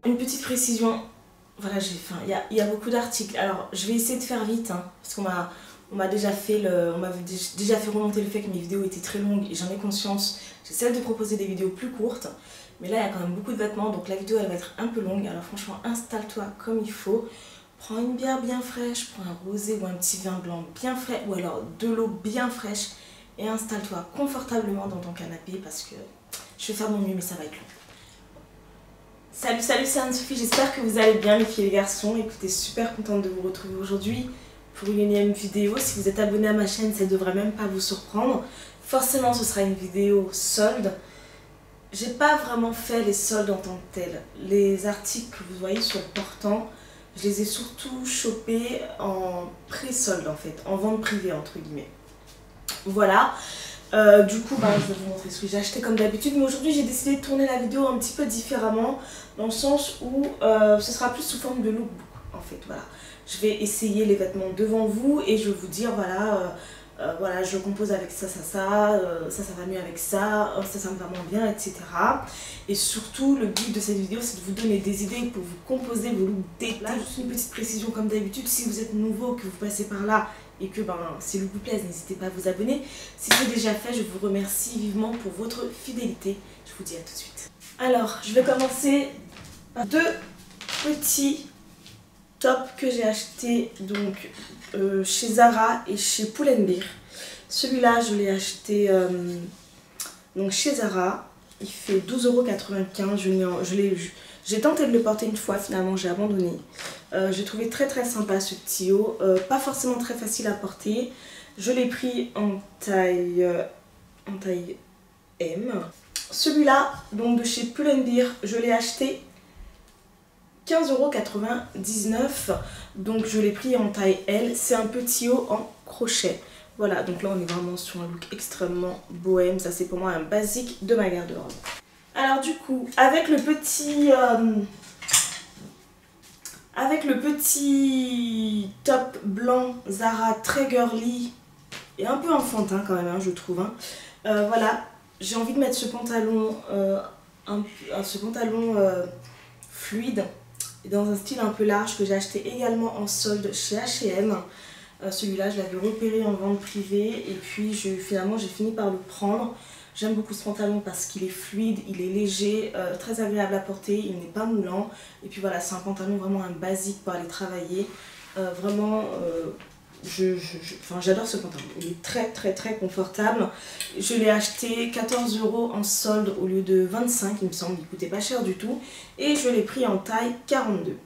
Une petite précision, voilà, il y a beaucoup d'articles, alors je vais essayer de faire vite, hein, parce qu'on m'a déjà fait remonter le fait que mes vidéos étaient très longues et j'en ai conscience. J'essaie de proposer des vidéos plus courtes, mais là il y a quand même beaucoup de vêtements, donc la vidéo elle va être un peu longue. Alors franchement, installe-toi comme il faut, prends une bière bien fraîche, prends un rosé ou un petit vin blanc bien frais, ou alors de l'eau bien fraîche, et installe-toi confortablement dans ton canapé, parce que je vais faire mon mieux mais ça va être long. Salut, c'est Anne-Sophie, j'espère que vous allez bien les filles et les garçons. Écoutez, super contente de vous retrouver aujourd'hui pour une énième vidéo. Si vous êtes abonné à ma chaîne, ça ne devrait même pas vous surprendre. Forcément, ce sera une vidéo solde. J'ai pas vraiment fait les soldes en tant que tels. Les articles que vous voyez sur le portant, je les ai surtout chopés en pré-solde en fait, en vente privée entre guillemets. Voilà. Du coup, je vais vous montrer ce que j'ai acheté comme d'habitude, mais aujourd'hui j'ai décidé de tourner la vidéo un petit peu différemment, dans le sens où ce sera plus sous forme de lookbook en fait. Voilà, je vais essayer les vêtements devant vous et je vais vous dire voilà, je compose avec ça va mieux avec ça me va moins bien, etc. Et surtout, le but de cette vidéo, c'est de vous donner des idées pour vous composer vos looks d'été. Là, juste une petite précision comme d'habitude, si vous êtes nouveau, que vous passez par là, et que si le vous plaise, n'hésitez pas à vous abonner. Si c'est déjà fait, je vous remercie vivement pour votre fidélité. Je vous dis à tout de suite. Alors, je vais commencer par deux petits tops que j'ai achetés donc chez Zara et chez Pull&Bear. Celui-là, je l'ai acheté donc chez Zara. Il fait 12,95 €. J'ai tenté de le porter une fois, finalement j'ai abandonné. J'ai trouvé très sympa ce petit haut, pas forcément très facile à porter. Je l'ai pris en taille M. Celui-là, donc de chez Pull&Bear, je l'ai acheté 15,99 €. Donc je l'ai pris en taille L. C'est un petit haut en crochet. Voilà, donc là on est vraiment sur un look extrêmement bohème. Ça c'est pour moi un basique de ma garde-robe. Alors du coup, avec le petit top blanc Zara très girly et un peu enfantin quand même, hein, je trouve. Hein. Voilà, j'ai envie de mettre ce pantalon, fluide et dans un style un peu large que j'ai acheté également en solde chez H&M. Celui-là, je l'avais repéré en vente privée et puis finalement j'ai fini par le prendre. J'aime beaucoup ce pantalon parce qu'il est fluide, il est léger, très agréable à porter, il n'est pas moulant. Et puis voilà, c'est un pantalon vraiment un basique pour aller travailler. Vraiment, j'adore ce pantalon. Il est très confortable. Je l'ai acheté 14 € en solde au lieu de 25, il me semble. Il coûtait pas cher du tout. Et je l'ai pris en taille 42.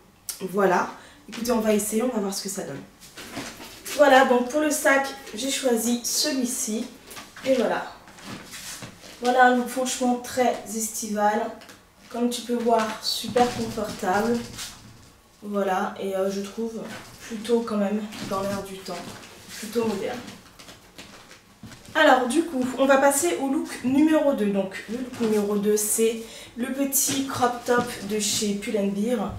Voilà. Écoutez, on va essayer, on va voir ce que ça donne. Voilà, donc pour le sac, j'ai choisi celui-ci. Et voilà. Voilà un look franchement très estival, comme tu peux voir super confortable, voilà, et je trouve plutôt quand même dans l'air du temps, plutôt moderne. Alors du coup, on va passer au look numéro 2, donc le look numéro 2 c'est le petit crop top de chez Pull&Bear.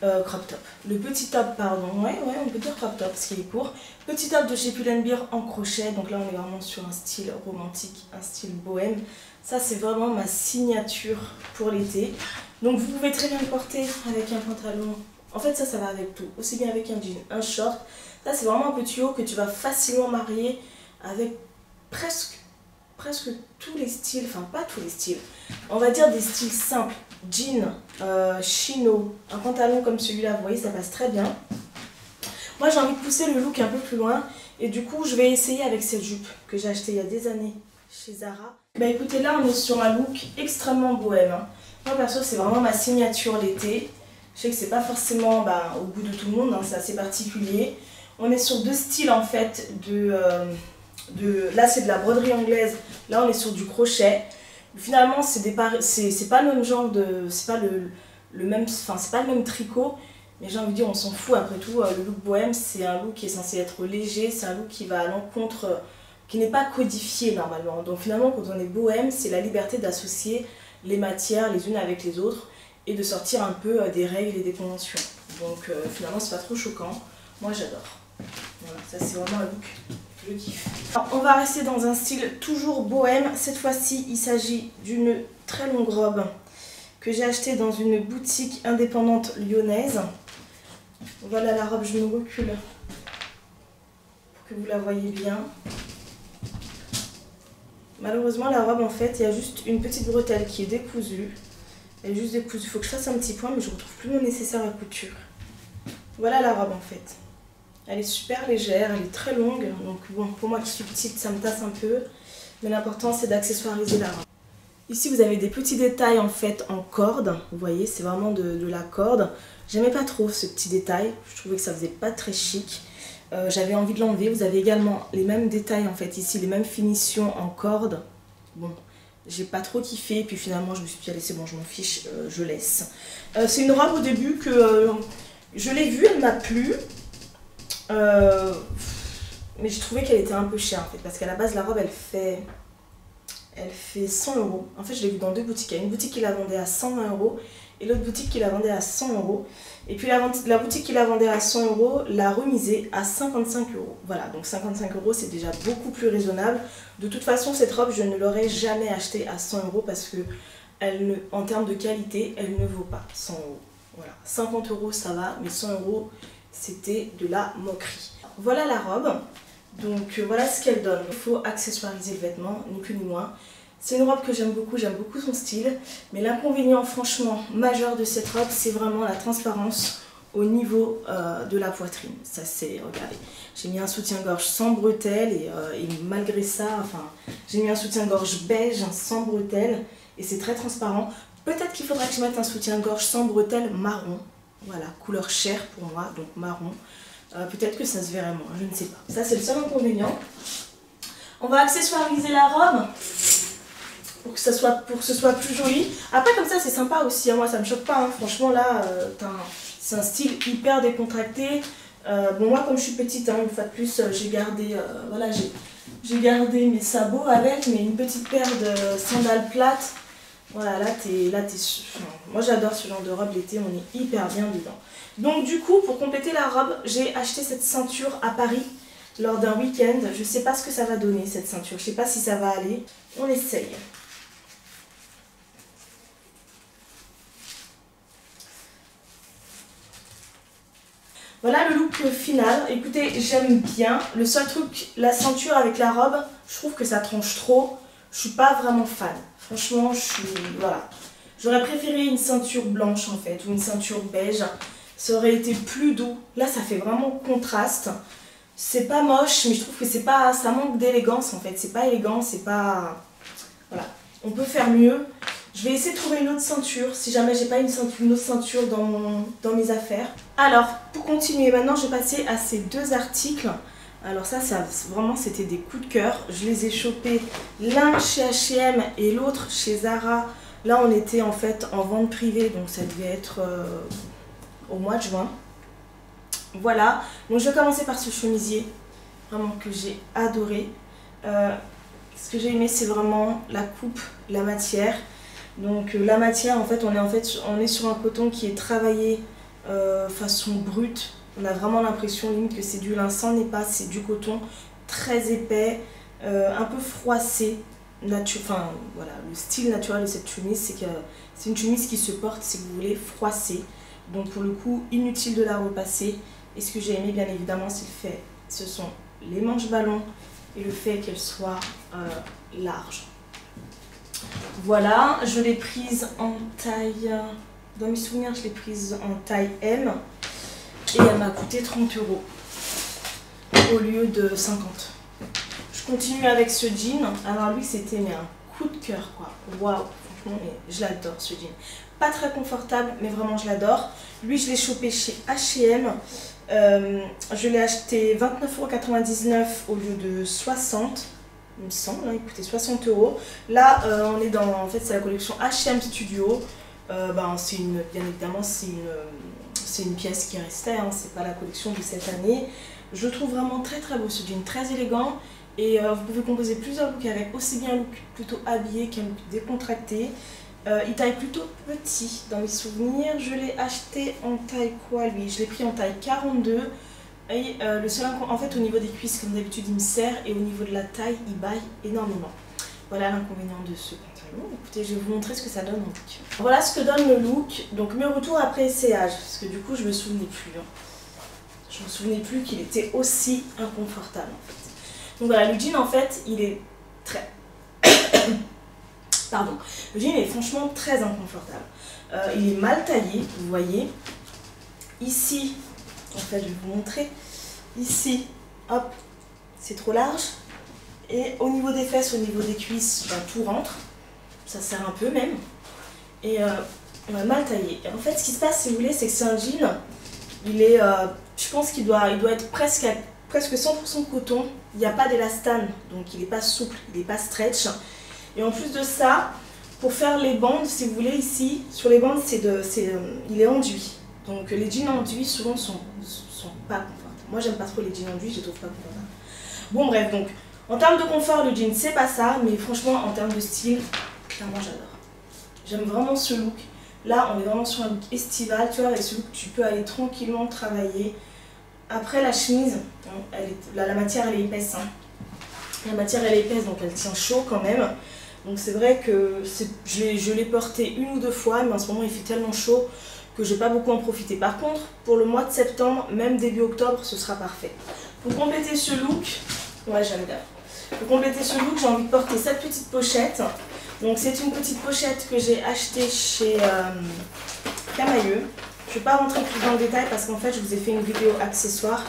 Le petit top, pardon, ouais, on peut dire crop top parce qu'il est court. Petit top de chez Pull&Bear en crochet, donc là on est vraiment sur un style romantique, un style bohème. Ça c'est vraiment ma signature pour l'été. Donc vous pouvez très bien le porter avec un pantalon, en fait ça va avec tout, aussi bien avec un jean, un short. Ça c'est vraiment un petit haut que tu vas facilement marier avec presque presque tous les styles, enfin pas tous les styles, on va dire des styles simples. Jean, chino, un pantalon comme celui-là, vous voyez, ça passe très bien. Moi j'ai envie de pousser le look un peu plus loin et du coup je vais essayer avec cette jupe que j'ai achetée il y a des années chez Zara. Bah écoutez, là on est sur un look extrêmement bohème. Hein. Moi perso c'est vraiment ma signature l'été. Je sais que c'est pas forcément au goût de tout le monde, hein, c'est assez particulier. On est sur deux styles en fait là c'est de la broderie anglaise, là on est sur du crochet. Finalement c'est pas le même genre de, c'est pas le même tricot, mais j'ai envie de dire on s'en fout après tout. Le look bohème c'est un look qui est censé être léger, c'est un look qui va à l'encontre, qui n'est pas codifié normalement. Donc finalement quand on est bohème c'est la liberté d'associer les matières les unes avec les autres et de sortir un peu des règles et des conventions. Donc finalement c'est pas trop choquant, moi j'adore. Voilà, ça c'est vraiment un look que je kiffe. Alors, on va rester dans un style toujours bohème. Cette fois-ci, il s'agit d'une très longue robe que j'ai achetée dans une boutique indépendante lyonnaise. Voilà la robe, je me recule pour que vous la voyez bien. Malheureusement, la robe, en fait, il y a juste une petite bretelle qui est décousue. Elle est juste décousue. Il faut que je fasse un petit point, mais je retrouve plus mon nécessaire à couture. Voilà la robe, en fait. Elle est super légère, elle est très longue, donc bon, pour moi qui suis petite, ça me tasse un peu. Mais l'important, c'est d'accessoiriser la robe. Ici, vous avez des petits détails en fait en corde. Vous voyez, c'est vraiment de la corde. J'aimais pas trop ce petit détail. Je trouvais que ça faisait pas très chic. J'avais envie de l'enlever. Vous avez également les mêmes détails en fait ici, les mêmes finitions en corde. Bon, j'ai pas trop kiffé. Puis finalement, je me suis dit, allez, c'est bon, je m'en fiche, je laisse. C'est une robe au début que je l'ai vue, elle m'a plu. Mais j'ai trouvé qu'elle était un peu chère en fait, parce qu'à la base la robe elle fait 100 €. En fait je l'ai vue dans deux boutiques, il y a une boutique qui la vendait à 120 € et l'autre boutique qui la vendait à 100 €. Et puis la boutique qui la vendait à 100 € l'a remisée à 55 €. Voilà, donc 55 € c'est déjà beaucoup plus raisonnable. De toute façon cette robe je ne l'aurais jamais achetée à 100 € parce que en termes de qualité elle ne vaut pas 100 €. Voilà, 50 € ça va, mais 100 € c'était de la moquerie. Voilà la robe, donc voilà ce qu'elle donne. Il faut accessoiriser le vêtement, ni plus ni moins. C'est une robe que j'aime beaucoup son style, mais l'inconvénient franchement majeur de cette robe, c'est vraiment la transparence au niveau de la poitrine. Ça c'est, regardez, j'ai mis un soutien-gorge sans bretelles et malgré ça, enfin, j'ai mis un soutien-gorge beige sans bretelles et c'est très transparent. Peut-être qu'il faudrait que je mette un soutien-gorge sans bretelles marron. Voilà, couleur chair pour moi, donc marron. Peut-être que ça se verrait moins, je ne sais pas. Ça, c'est le seul inconvénient. On va accessoiriser la robe pour que ce soit plus joli. Après, comme ça, c'est sympa aussi. Hein. Moi, ça me choque pas. Hein. Franchement, là, c'est un style hyper décontracté. Bon, moi, comme je suis petite, hein, une fois de plus, j'ai gardé, voilà, j'ai gardé mes sabots avec, mais une petite paire de sandales plates. Voilà, là t'es moi j'adore ce genre de robe l'été, on est hyper bien dedans. Donc du coup, pour compléter la robe, j'ai acheté cette ceinture à Paris lors d'un week-end. Je sais pas ce que ça va donner cette ceinture, je sais pas si ça va aller. On essaye. Voilà le look final. Écoutez, j'aime bien. Le seul truc, la ceinture avec la robe, je trouve que ça tranche trop. Je suis pas vraiment fan. Franchement, voilà. J'aurais préféré une ceinture blanche en fait, ou une ceinture beige. Ça aurait été plus doux. Là, ça fait vraiment contraste. C'est pas moche, mais je trouve que ça manque d'élégance en fait. C'est pas élégant, c'est pas... Voilà. On peut faire mieux. Je vais essayer de trouver une autre ceinture, si jamais j'ai pas une autre ceinture dans mes affaires. Alors, pour continuer, maintenant je vais passer à ces deux articles. Alors ça vraiment c'était des coups de cœur. Je les ai chopés l'un chez H&M et l'autre chez Zara. Là on était en fait en vente privée, donc ça devait être au mois de juin. Voilà, donc je vais commencer par ce chemisier, vraiment que j'ai adoré. Ce que j'ai aimé c'est vraiment la coupe, la matière. Donc la matière en fait on est sur un coton qui est travaillé façon brute. On a vraiment l'impression limite que c'est du lin, ça n'est pas, c'est du coton très épais, un peu froissé. Enfin voilà, le style naturel de cette chemise, c'est que c'est une chemise qui se porte, si vous voulez, froissée. Donc pour le coup, inutile de la repasser. Et ce que j'ai aimé bien évidemment, c'est le fait, ce sont les manches ballons et le fait qu'elles soient large. Voilà, je l'ai prise en taille, dans mes souvenirs je l'ai prise en taille M et elle m'a coûté 30 € au lieu de 50. Je continue avec ce jean, alors lui c'était un coup de cœur quoi, waouh, franchement je l'adore ce jean. Pas très confortable mais vraiment je l'adore. Lui je l'ai chopé chez H&M, je l'ai acheté 29,99 € au lieu de 60 €. Il me semble, hein, il coûtait 60 €. Là, on est dans, en fait, c'est la collection H&M Studio. Bien évidemment, c'est une pièce qui restait, hein, c'est pas la collection de cette année. Je le trouve vraiment très très beau ce jean, très élégant. Et vous pouvez composer plusieurs looks avec, aussi bien un look plutôt habillé qu'un look décontracté. Il taille plutôt petit dans mes souvenirs. Je l'ai acheté en taille quoi lui? Je l'ai pris en taille 42. Et le seul en fait au niveau des cuisses comme d'habitude il me serre et au niveau de la taille il baille énormément. Voilà l'inconvénient de ce pantalon. Écoutez, je vais vous montrer ce que ça donne en look. Voilà ce que donne le look. Donc mes retours après essayage, parce que du coup je me souvenais plus. Hein. Je me souvenais plus qu'il était aussi inconfortable en fait. Donc voilà, le jean en fait il est très... Pardon. Le jean est franchement très inconfortable. Il est mal taillé, vous voyez. Ici, en fait je vais vous montrer. Ici, hop, c'est trop large. Et au niveau des fesses, au niveau des cuisses, ben, tout rentre. Ça sert un peu même. Et on va mal taillé. Et en fait, ce qui se passe, si vous voulez, c'est que c'est un jean. Il est, je pense qu'il doit être presque 100% coton. Il n'y a pas d'élastane, donc il n'est pas souple, il n'est pas stretch. Et en plus de ça, pour faire les bandes, si vous voulez, ici, sur les bandes, il est enduit. Donc les jeans enduits, souvent, sont pas confortables. Moi, j'aime pas trop les jeans enduits, je les trouve pas confortables. Bon, bref, donc, en termes de confort, le jean, c'est pas ça. Mais franchement, en termes de style, clairement, j'adore. J'aime vraiment ce look. Là, on est vraiment sur un look estival, tu vois, avec ce look, tu peux aller tranquillement travailler. Après, la chemise, la matière, elle est épaisse. Hein. La matière, elle est épaisse, donc elle tient chaud quand même. Donc c'est vrai que je l'ai porté 1 ou 2 fois, mais en ce moment, il fait tellement chaud que je vais pas beaucoup en profiter. Par contre, pour le mois de septembre, même début octobre, ce sera parfait. Pour compléter ce look, ouais, j'aime bien. Pour compléter ce look, j'ai envie de porter cette petite pochette. Donc c'est une petite pochette que j'ai achetée chez Camailleux. Je ne vais pas rentrer plus dans le détail parce qu'en fait je vous ai fait une vidéo accessoire.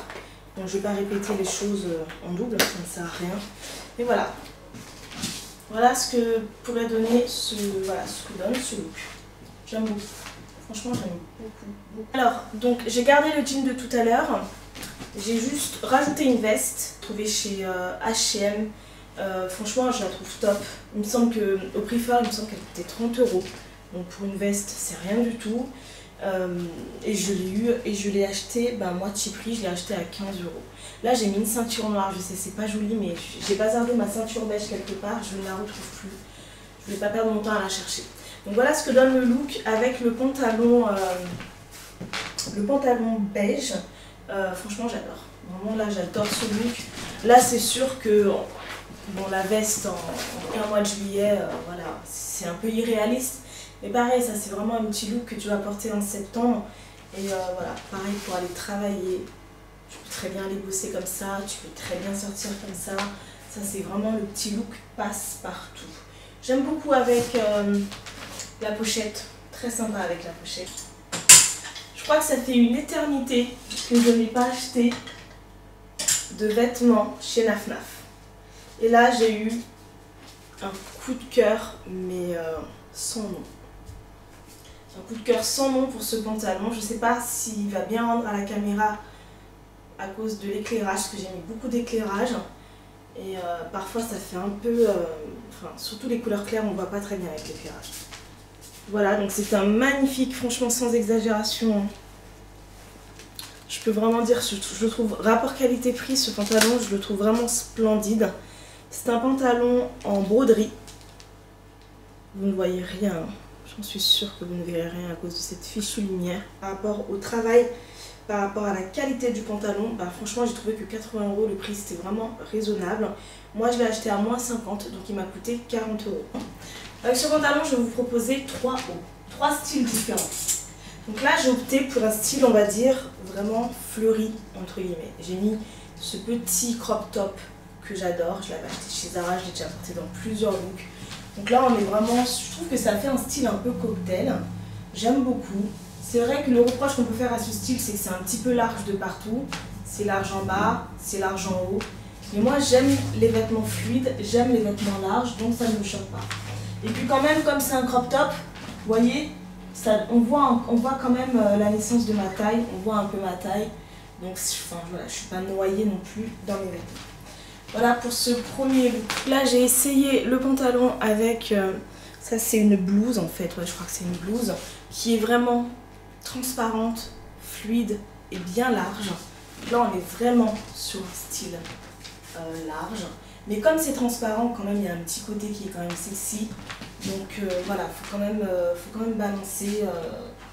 Donc je ne vais pas répéter les choses en double, ça ne sert à rien. Et voilà. Voilà ce que pourrait donner ce que donne ce look. J'aime beaucoup. Franchement j'aime beaucoup. Alors, donc j'ai gardé le jean de tout à l'heure. J'ai juste rajouté une veste trouvée chez H&M. Franchement je la trouve top. Il me semble qu'au prix fort, il me semble qu'elle coûtait 30 €. Donc pour une veste c'est rien du tout. Et je l'ai eu et je l'ai acheté moitié prix, je l'ai acheté à 15 €. Là j'ai mis une ceinture noire, je sais c'est pas joli mais j'ai bazardé ma ceinture beige quelque part, je ne la retrouve plus. Je ne vais pas perdre mon temps à la chercher. Donc voilà ce que donne le look avec le pantalon beige. Franchement j'adore. Vraiment là j'adore ce look. Là c'est sûr que bon, la veste en mois de juillet, voilà, c'est un peu irréaliste. Mais pareil, ça c'est vraiment un petit look que tu vas porter en septembre. Et voilà, pareil pour aller travailler. Tu peux très bien aller bosser comme ça, tu peux très bien sortir comme ça. Ça c'est vraiment le petit look passe-partout. J'aime beaucoup avec la pochette, très sympa avec la pochette. Je crois que ça fait une éternité que je n'ai pas acheté de vêtements chez Naf Naf. Et là j'ai eu un coup de cœur, mais sans nom. Un coup de cœur sans nom pour ce pantalon. Je ne sais pas s'il va bien rendre à la caméra à cause de l'éclairage, parce que j'ai mis beaucoup d'éclairage. Et parfois ça fait un peu... surtout les couleurs claires, on ne voit pas très bien avec l'éclairage. Voilà, donc c'est un magnifique, franchement sans exagération. Je peux vraiment dire, je le trouve, rapport qualité-prix, ce pantalon, je le trouve vraiment splendide. C'est un pantalon en broderie. Vous ne voyez rien, hein. J'en suis sûre que vous ne verrez rien à cause de cette fichue lumière. Par rapport au travail, par rapport à la qualité du pantalon, franchement j'ai trouvé que 80 €, le prix c'était vraiment raisonnable. Moi je l'ai acheté à moins 50, donc il m'a coûté 40 €. Avec ce pantalon je vais vous proposer 3 styles différents. Donc là j'ai opté pour un style on va dire vraiment fleuri entre guillemets. J'ai mis ce petit crop top que j'adore. Je l'avais acheté chez Zara, je l'ai déjà porté dans plusieurs looks. Donc là on est vraiment, je trouve que ça fait un style un peu cocktail. J'aime beaucoup. C'est vrai que le reproche qu'on peut faire à ce style, c'est que c'est un petit peu large de partout. C'est large en bas, c'est large en haut. Mais moi j'aime les vêtements fluides, j'aime les vêtements larges, donc ça ne me choque pas. Et puis quand même, comme c'est un crop top, vous voyez, ça, on voit quand même la naissance de ma taille, on voit un peu ma taille. Donc enfin, voilà, je ne suis pas noyée non plus dans mes vêtements. Voilà pour ce premier look. Là j'ai essayé le pantalon avec, ça c'est une blouse en fait, ouais, je crois que c'est une blouse, qui est vraiment transparente, fluide et bien large. Là on est vraiment sur un style large. Mais comme c'est transparent, quand même, il y a un petit côté qui est quand même sexy. Donc voilà, faut quand même balancer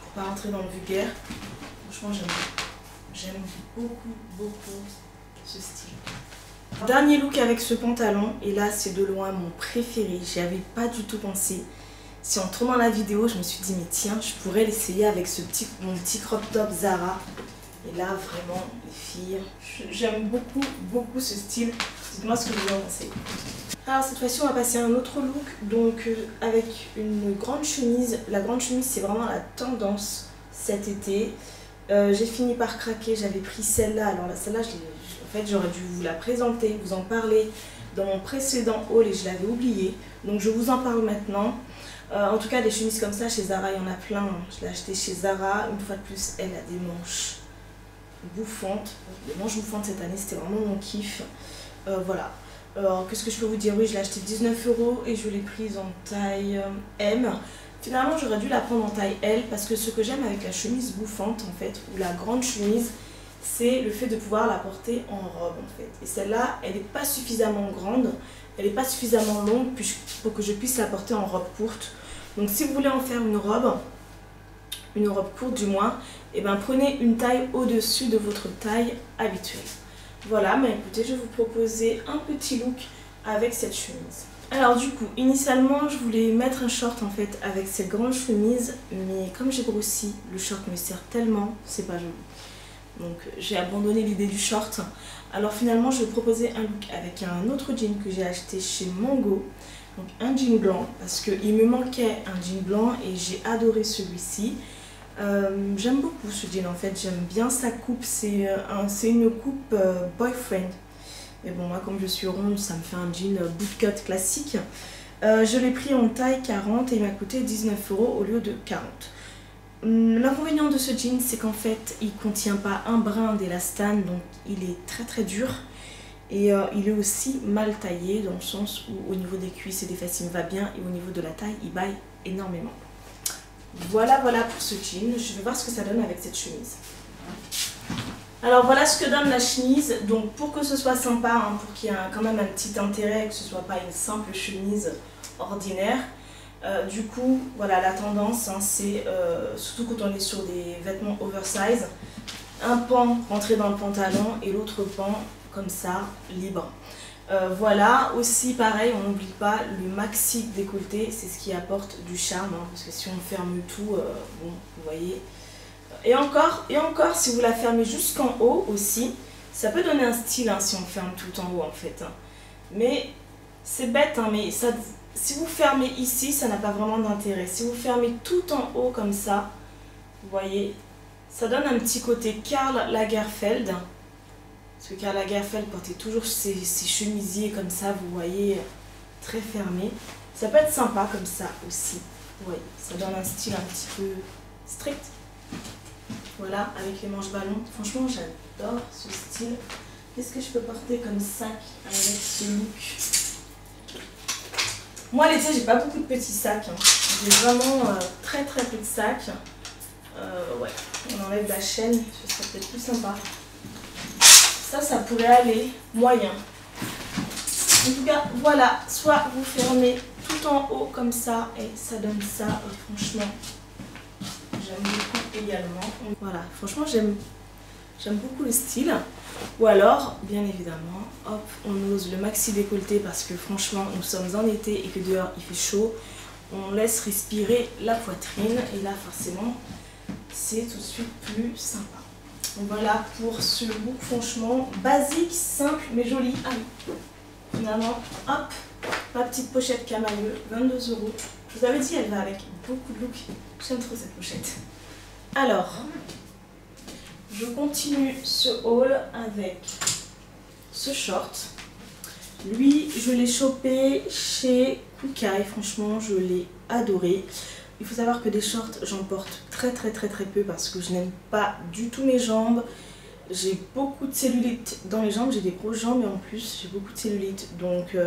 pour pas rentrer dans le vulgaire. Franchement, j'aime beaucoup ce style. Dernier look avec ce pantalon, et là c'est de loin mon préféré. J'y avais pas du tout pensé. Si en tournant la vidéo, je me suis dit mais tiens, je pourrais l'essayer avec mon petit crop top Zara. Et là vraiment les filles, j'aime beaucoup ce style. Dites-moi ce que vous en pensez. Alors cette fois-ci on va passer à un autre look, donc avec une grande chemise. La grande chemise c'est vraiment la tendance cet été. J'ai fini par craquer, j'avais pris celle-là. Alors celle-là en fait j'aurais dû vous la présenter, vous en parler dans mon précédent haul et je l'avais oublié. Donc je vous en parle maintenant. En tout cas des chemises comme ça chez Zara il y en a plein. Je l'ai acheté chez Zara, une fois de plus elle a des manches bouffantes. Les manches bouffantes cette année c'était vraiment mon kiff. Voilà. Alors qu'est-ce que je peux vous dire? Oui, je l'ai acheté 19 € et je l'ai prise en taille M. Finalement j'aurais dû la prendre en taille L parce que ce que j'aime avec la chemise bouffante en fait, ou la grande chemise, c'est le fait de pouvoir la porter en robe en fait. Et celle-là, elle n'est pas suffisamment grande, elle n'est pas suffisamment longue pour que je puisse la porter en robe courte. Donc si vous voulez en faire une robe courte du moins, et ben prenez une taille au-dessus de votre taille habituelle. Voilà, mais écoutez, je vais vous proposer un petit look avec cette chemise. Alors du coup, initialement, je voulais mettre un short en fait avec cette grande chemise, mais comme j'ai grossi, le short me sert tellement, c'est pas joli. Donc j'ai abandonné l'idée du short. Alors finalement, je vais proposer un look avec un autre jean que j'ai acheté chez Mango. Donc un jean blanc, parce qu'il me manquait un jean blanc et j'ai adoré celui-ci. J'aime beaucoup ce jean en fait, j'aime bien sa coupe, c'est une coupe boyfriend. Mais bon, moi comme je suis ronde, ça me fait un jean bootcut classique. Je l'ai pris en taille 40 et il m'a coûté 19 € au lieu de 40. L'inconvénient de ce jean, c'est qu'en fait, il ne contient pas un brin d'élastane, donc il est très dur. Et il est aussi mal taillé dans le sens où au niveau des cuisses et des fesses il me va bien et au niveau de la taille il baille énormément. Voilà pour ce jean. Je vais voir ce que ça donne avec cette chemise. Alors voilà ce que donne la chemise. Donc pour que ce soit sympa, hein, pour qu'il y ait quand même un petit intérêt, que ce soit pas une simple chemise ordinaire. Du coup, voilà la tendance, hein, c'est surtout quand on est sur des vêtements oversize, un pan rentré dans le pantalon et l'autre pan comme ça, libre. Voilà, aussi pareil, on n'oublie pas le maxi décolleté, c'est ce qui apporte du charme, hein, parce que si on ferme tout, bon, vous voyez. Et encore, si vous la fermez jusqu'en haut aussi, ça peut donner un style hein, si on ferme tout en haut en fait. Hein. Mais c'est bête, hein, mais ça, si vous fermez ici, ça n'a pas vraiment d'intérêt. Si vous fermez tout en haut comme ça, vous voyez, ça donne un petit côté Karl Lagerfeld. Parce que Karl Lagerfeld portait toujours ses chemisiers comme ça, vous voyez, très fermés. Ça peut être sympa comme ça aussi. Vous voyez, ça donne un style un petit peu strict. Voilà, avec les manches ballons. Franchement, j'adore ce style. Qu'est-ce que je peux porter comme sac avec ce look? Moi, l'été, j'ai pas beaucoup de petits sacs. Hein. J'ai vraiment très peu de sacs. Ouais, on enlève la chaîne, ce serait peut-être plus sympa. Ça pourrait aller moyen. En tout cas, voilà, soit vous fermez tout en haut comme ça et ça donne ça. Et franchement, j'aime beaucoup également. Voilà, franchement, j'aime beaucoup le style. Ou alors, bien évidemment, hop, on ose le maxi décolleté parce que franchement, nous sommes en été et que dehors il fait chaud. On laisse respirer la poitrine et là, forcément, c'est tout de suite plus sympa. Donc voilà pour ce look franchement basique, simple mais joli. Ah oui. Finalement, hop, ma petite pochette Camailleux, 22 €. Je vous avais dit, elle va avec beaucoup de look. J'aime trop cette pochette. Alors, je continue ce haul avec ce short. Lui, je l'ai chopé chez Kookaï. Franchement, je l'ai adoré. Il faut savoir que des shorts, j'en porte très peu parce que je n'aime pas du tout mes jambes. J'ai beaucoup de cellulite dans les jambes, j'ai des grosses jambes et en plus j'ai beaucoup de cellulite. Donc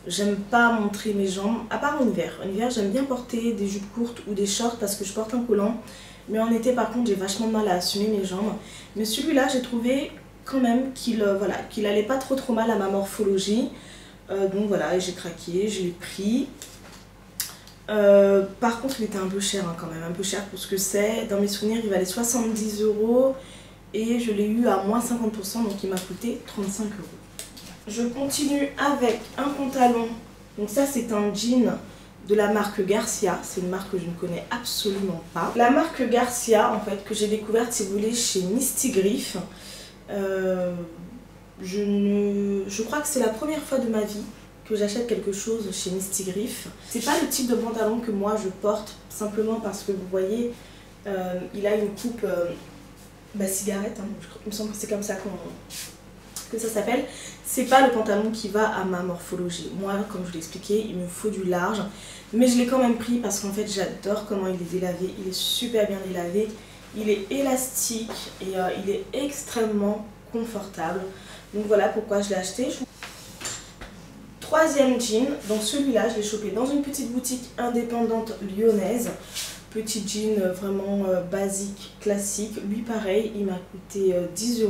j'aime pas montrer mes jambes, à part en hiver. En hiver, j'aime bien porter des jupes courtes ou des shorts parce que je porte un collant. Mais en été, par contre, j'ai vachement de mal à assumer mes jambes. Mais celui-là, j'ai trouvé quand même qu'il allait pas trop mal à ma morphologie. Donc voilà, j'ai craqué, je l'ai pris. Par contre, il était un peu cher quand même, un peu cher pour ce que c'est. Dans mes souvenirs, il valait 70 € et je l'ai eu à moins 50%, donc il m'a coûté 35 €. Je continue avec un pantalon. Donc ça, c'est un jean de la marque Garcia. C'est une marque que je ne connais absolument pas. La marque Garcia, en fait, que j'ai découverte, si vous voulez, chez Mistigriff. Je crois que c'est la première fois de ma vie que j'achète quelque chose chez Mistigriff. C'est pas le type de pantalon que moi je porte, simplement parce que vous voyez, il a une coupe cigarette, hein, il me semble que c'est comme ça que ça s'appelle. C'est pas le pantalon qui va à ma morphologie. Moi, comme je vous l'ai expliqué, il me faut du large, mais je l'ai quand même pris parce qu'en fait j'adore comment il est délavé, il est super bien délavé, il est élastique et il est extrêmement confortable. Donc voilà pourquoi je l'ai acheté. Troisième jean, donc celui-là je l'ai chopé dans une petite boutique indépendante lyonnaise. Petit jean vraiment basique, classique. Lui pareil, il m'a coûté 10 €.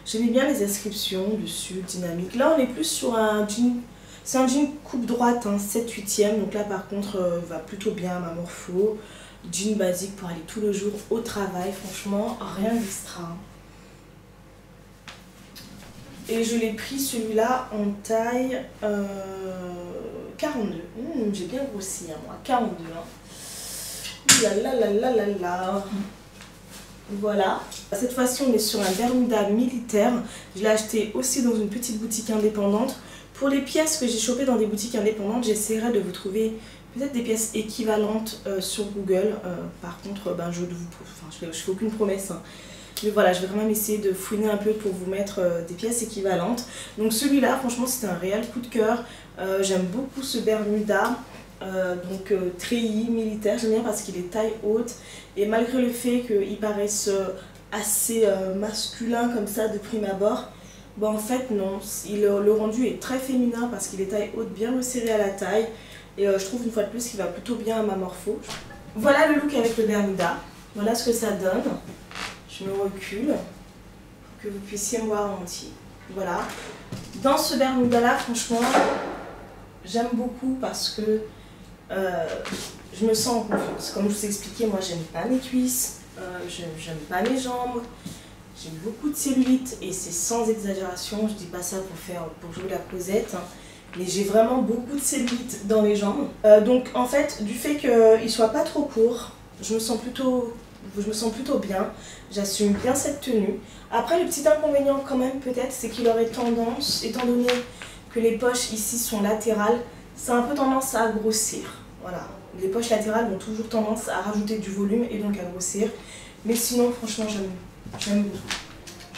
J'aimais bien les inscriptions dessus, dynamique. Là on est plus sur un jean, c'est un jean coupe droite, hein, 7/8e. Donc là par contre va plutôt bien à ma morpho. Jean basique pour aller tout le jour au travail, franchement rien d'extra. Et je l'ai pris celui-là en taille 42. J'ai bien grossi, hein, moi, 42. Hein. Ouh là là là là là là. Voilà. Cette fois-ci, on est sur un Bermuda militaire. Je l'ai acheté aussi dans une petite boutique indépendante. Pour les pièces que j'ai chopées dans des boutiques indépendantes, j'essaierai de vous trouver peut-être des pièces équivalentes sur Google. Par contre, je fais aucune promesse. Hein. Mais voilà, je vais quand même essayer de fouiner un peu pour vous mettre des pièces équivalentes. Donc celui-là, franchement, c'était un réel coup de cœur. J'aime beaucoup ce Bermuda. Treillis militaire, j'aime bien parce qu'il est taille haute. Et malgré le fait qu'il paraisse assez masculin comme ça de prime abord, bon en fait non, le rendu est très féminin parce qu'il est taille haute, bien resserré à la taille. Et je trouve une fois de plus qu'il va plutôt bien à ma morpho. Voilà le look avec le Bermuda. Voilà ce que ça donne. Je me recule pour que vous puissiez me voir en entier. Voilà. Dans ce Bermuda là, franchement, j'aime beaucoup parce que je me sens en confiance. Comme je vous ai expliqué, moi j'aime pas mes cuisses, j'aime pas mes jambes, j'ai beaucoup de cellulite et c'est sans exagération, je dis pas ça pour jouer la causette, hein, mais j'ai vraiment beaucoup de cellulite dans les jambes. Donc en fait, du fait qu'il soit pas trop court, je me sens plutôt bien, j'assume bien cette tenue. Après le petit inconvénient quand même peut-être, c'est qu'il aurait tendance, étant donné que les poches ici sont latérales, ça a un peu tendance à grossir. Voilà, les poches latérales ont toujours tendance à rajouter du volume et donc à grossir. Mais sinon franchement j'aime beaucoup.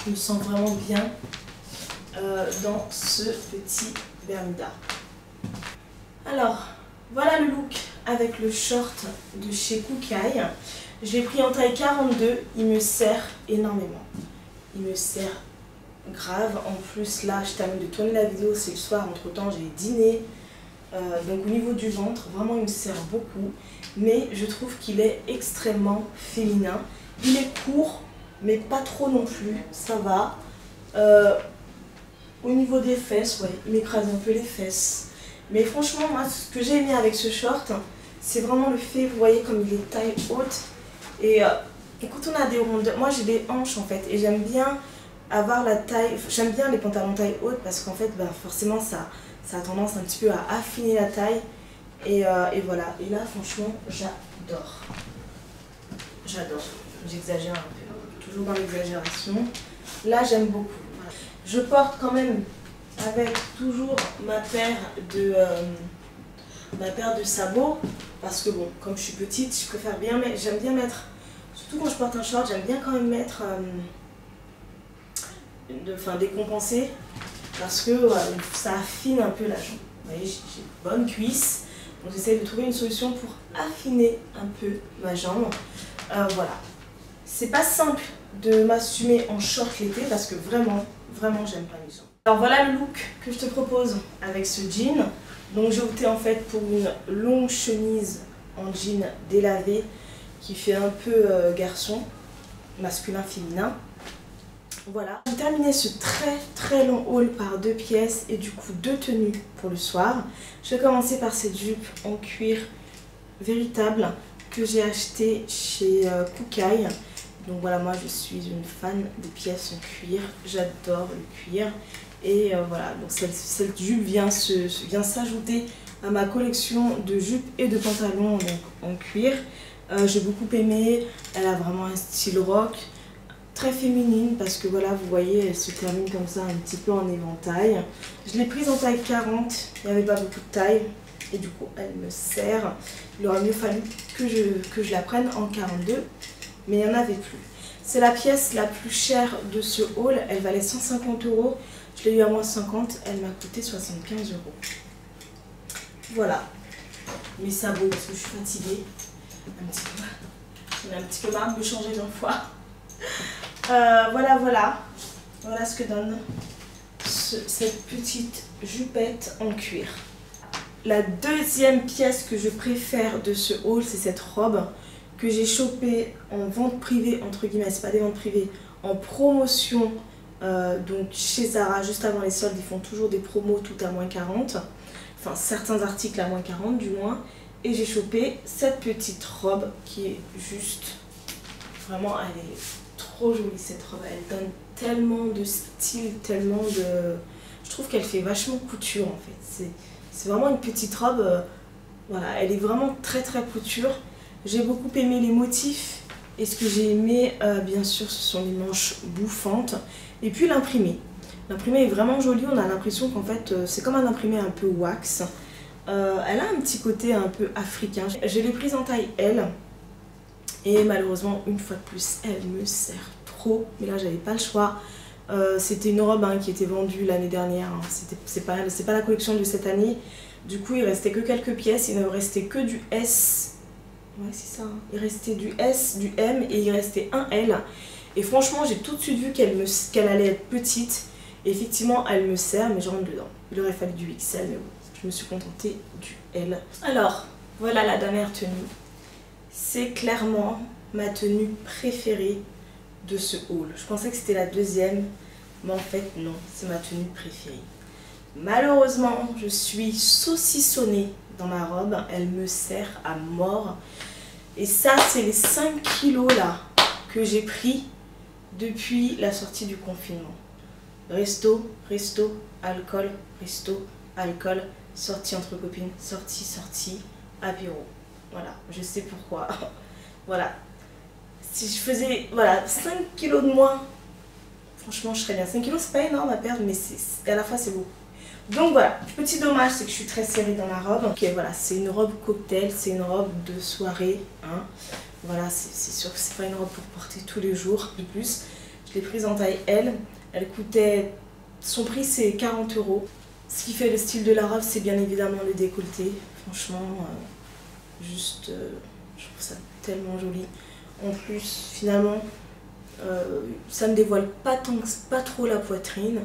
Je me sens vraiment bien dans ce petit Bermuda. Alors, voilà le look avec le short de chez Kookaï. Je l'ai pris en taille 42, il me sert énormément. Il me sert grave. En plus là, je termine de tourner la vidéo, c'est le soir, entre temps j'ai dîné. Donc au niveau du ventre, vraiment il me sert beaucoup. Mais je trouve qu'il est extrêmement féminin. Il est court, mais pas trop non plus, ça va. Au niveau des fesses, ouais, il m'écrase un peu les fesses. Mais franchement, moi, ce que j'ai aimé avec ce short, c'est vraiment le fait, vous voyez comme il est taille haute. Et quand on a des rondeurs, moi j'ai des hanches en fait, et j'aime bien avoir la taille, j'aime bien les pantalons taille haute parce qu'en fait, forcément, ça a tendance un petit peu à affiner la taille. Et voilà, et là franchement, j'adore. J'adore, j'exagère un peu, toujours dans l'exagération. Là j'aime beaucoup. Je porte quand même avec toujours ma paire de sabots, parce que bon, comme je suis petite, je préfère bien mettre, j'aime bien mettre, surtout quand je porte un short, j'aime bien quand même mettre décompenser, parce que ça affine un peu la jambe. Vous voyez, j'ai de bonnes cuisses, donc j'essaie de trouver une solution pour affiner un peu ma jambe. Voilà, c'est pas simple de m'assumer en short l'été parce que vraiment j'aime pas mes jambes. Alors voilà le look que je te propose avec ce jean. Donc j'ai opté en fait pour une longue chemise en jean délavé qui fait un peu garçon, masculin, féminin. Voilà. J'ai terminé ce très long haul par 2 pièces et du coup 2 tenues pour le soir. Je vais commencer par cette jupe en cuir véritable que j'ai acheté chez Kookai. Donc voilà, moi je suis une fan des pièces en cuir, j'adore le cuir. Et voilà, donc cette jupe vient s'ajouter à ma collection de jupes et de pantalons donc, en cuir. J'ai beaucoup aimé, elle a vraiment un style rock, très féminine parce que voilà, vous voyez, elle se termine comme ça un petit peu en éventail. Je l'ai prise en taille 40, il n'y avait pas beaucoup de taille et du coup elle me sert. Il aurait mieux fallu que je la prenne en 42, mais il n'y en avait plus. C'est la pièce la plus chère de ce haul, elle valait 150 €. Je l'ai eu à moins 50, elle m'a coûté 75 €. Voilà, mes sabots parce que je suis fatiguée. Un petit peu marre de me changer d'une fois. Voilà ce que donne cette petite jupette en cuir. La deuxième pièce que je préfère de ce haul, c'est cette robe que j'ai chopée en vente privée, entre guillemets, c'est pas des ventes privées, en promotion donc chez Zara, juste avant les soldes, ils font toujours des promos tout à moins 40. Enfin, certains articles à moins 40 du moins. Et j'ai chopé cette petite robe qui est juste, vraiment, elle est trop jolie cette robe. Elle donne tellement de style, tellement de... Je trouve qu'elle fait vachement couture en fait. C'est vraiment une petite robe, voilà, elle est vraiment très couture. J'ai beaucoup aimé les motifs et ce que j'ai aimé, bien sûr, ce sont les manches bouffantes. Et puis l'imprimé. L'imprimé est vraiment joli, on a l'impression qu'en fait, c'est comme un imprimé un peu wax. Elle a un petit côté un peu africain. Je l'ai prise en taille L. Et malheureusement, une fois de plus, elle me sert trop. Mais là, j'avais pas le choix. C'était une robe qui était vendue l'année dernière. C'est pas la collection de cette année. Du coup, il restait que quelques pièces. Il ne restait que du S. Ouais, c'est ça. Il restait du S, du M et il restait un L. Et franchement, j'ai tout de suite vu qu'elle allait être petite. Et effectivement, elle me sert, mais je rentre dedans. Il aurait fallu du XL, mais bon, je me suis contentée du L. Alors, voilà la dernière tenue. C'est clairement ma tenue préférée de ce haul. Je pensais que c'était la deuxième, mais en fait non, c'est ma tenue préférée. Malheureusement, je suis saucissonnée dans ma robe, elle me sert à mort. Et ça, c'est les 5 kilos là que j'ai pris depuis la sortie du confinement. Resto, alcool, resto, alcool, sortie entre copines, sortie, apéro. Voilà, je sais pourquoi. Voilà. Si je faisais 5 kilos de moins, franchement je serais bien. 5 kilos c'est pas énorme à perdre, mais à la fois c'est beaucoup. Donc voilà, petit dommage c'est que je suis très serrée dans la robe. Ok, voilà, c'est une robe cocktail, c'est une robe de soirée. Hein. Voilà, c'est sûr que c'est pas une robe pour porter tous les jours. De plus, je l'ai prise en taille L. Elle coûtait, son prix c'est 40 €. Ce qui fait le style de la robe, c'est bien évidemment le décolleté. Franchement, juste, je trouve ça tellement joli. En plus, finalement, ça ne dévoile pas trop la poitrine.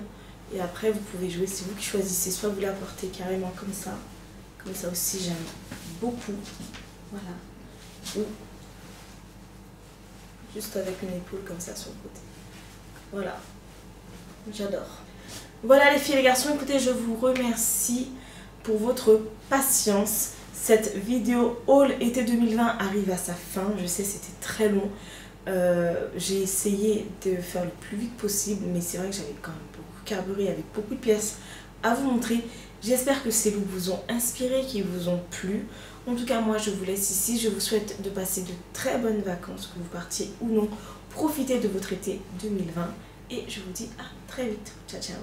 Et après, vous pouvez jouer, c'est vous qui choisissez. Soit vous la portez carrément comme ça aussi j'aime beaucoup. Voilà. Ou juste avec une épaule comme ça sur le côté. Voilà. J'adore. Voilà les filles et les garçons, écoutez, je vous remercie pour votre patience. Cette vidéo haul été 2020 arrive à sa fin. Je sais, c'était très long. J'ai essayé de faire le plus vite possible, mais c'est vrai que j'avais quand même beaucoup carburé avec beaucoup de pièces à vous montrer. J'espère que ces looks vous ont inspiré, qu'ils vous ont plu. En tout cas, moi, je vous laisse ici. Je vous souhaite de passer de très bonnes vacances, que vous partiez ou non. Profitez de votre été 2020 et je vous dis à très vite. Ciao, ciao.